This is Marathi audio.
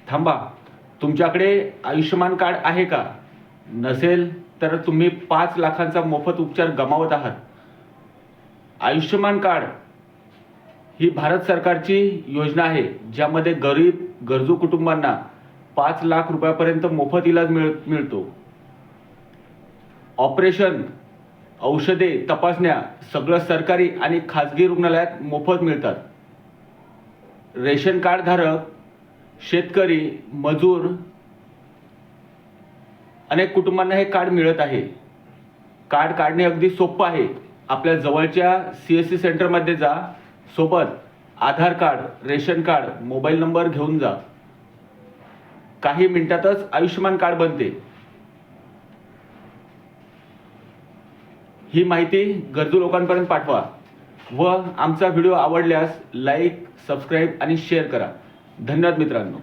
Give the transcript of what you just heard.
थांबा, तुमच्याकडे आयुष्यमान कार्ड आहे का? नसेल तर तुम्ही 5 लाखांचा मोफत उपचार गमावत आहात. आयुष्यमान कार्ड ही भारत सरकारची योजना आहे, ज्यामध्ये गरीब गरजू कुटुंबांना 5 लाख रुपयापर्यंत मोफत इलाज मिळतो. ऑपरेशन, औषधे, तपासण्या सगळं सरकारी आणि खाजगी रुग्णालयात मोफत मिळतात. रेशन कार्ड धारक, शेतकरी, मजूर अनेक कुटुंबांना हे कार्ड मिळत आहे. कार्ड काढणे अगदी सोपं आहे. आपल्या जवळच्या CSC सेंटरमध्ये जा. सोबत Aadhaar card, ration card, mobile number घेऊन जा. काही मिनिटातच आयुष्यमान कार्ड बनते. ही माहिती गरजू लोकांपर्यंत पाठवा व आमचा व्हिडिओ आवडल्यास लाईक, सबस्क्राईब आणि शेअर करा. धन्यवाद मित्रांनो.